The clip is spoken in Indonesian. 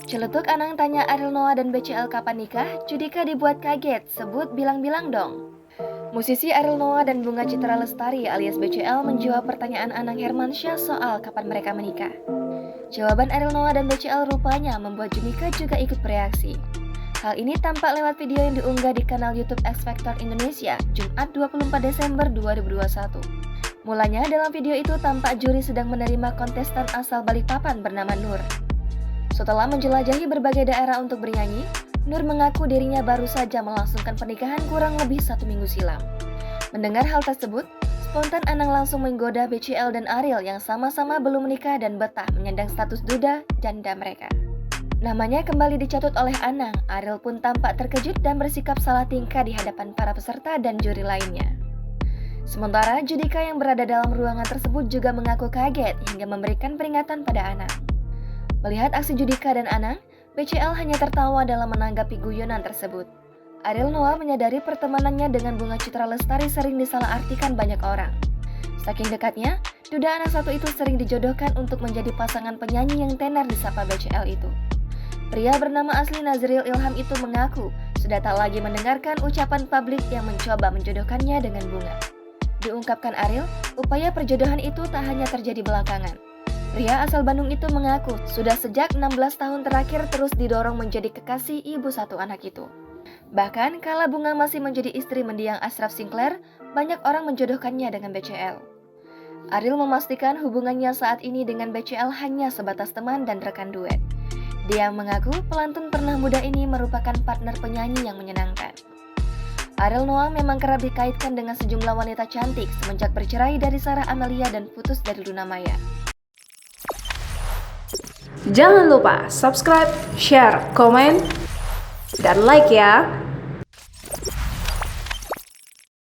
Celetuk Anang tanya Ariel Noah dan BCL kapan nikah, Judika dibuat kaget, sebut bilang-bilang dong. Musisi Ariel Noah dan Bunga Citra Lestari alias BCL menjawab pertanyaan Anang Hermansyah soal kapan mereka menikah. Jawaban Ariel Noah dan BCL rupanya membuat Judika juga ikut bereaksi. Hal ini tampak lewat video yang diunggah di kanal YouTube X Factor Indonesia, Jumat 24 Desember 2021. Mulanya dalam video itu tampak juri sedang menerima kontestan asal Balikpapan bernama Nur. Setelah menjelajahi berbagai daerah untuk bernyanyi, Nur mengaku dirinya baru saja melangsungkan pernikahan kurang lebih 1 minggu silam. Mendengar hal tersebut, spontan Anang langsung menggoda BCL dan Ariel yang sama-sama belum menikah dan betah menyandang status duda janda mereka. Namanya kembali dicatut oleh Anang, Ariel pun tampak terkejut dan bersikap salah tingkah di hadapan para peserta dan juri lainnya. Sementara Judika yang berada dalam ruangan tersebut juga mengaku kaget hingga memberikan peringatan pada Anang. Melihat aksi Judika dan Anang, BCL hanya tertawa dalam menanggapi guyonan tersebut. Ariel Noah menyadari pertemanannya dengan Bunga Citra Lestari sering disalahartikan banyak orang. Saking dekatnya, duda anak satu itu sering dijodohkan untuk menjadi pasangan penyanyi yang tenar disapa BCL itu. Pria bernama asli Nazril Ilham itu mengaku sudah tak lagi mendengarkan ucapan publik yang mencoba menjodohkannya dengan Bunga. Diungkapkan Ariel, upaya perjodohan itu tak hanya terjadi belakangan. Pria asal Bandung itu mengaku sudah sejak 16 tahun terakhir terus didorong menjadi kekasih ibu satu anak itu. Bahkan kala Bunga masih menjadi istri mendiang Ashraf Sinclair, banyak orang menjodohkannya dengan BCL. Ariel memastikan hubungannya saat ini dengan BCL hanya sebatas teman dan rekan duet. Dia mengaku pelantun pernah muda ini merupakan partner penyanyi yang menyenangkan. Ariel Noah memang kerap dikaitkan dengan sejumlah wanita cantik semenjak bercerai dari Sarah Amelia dan putus dari Luna Maya. Jangan lupa subscribe, share, komen, dan like ya!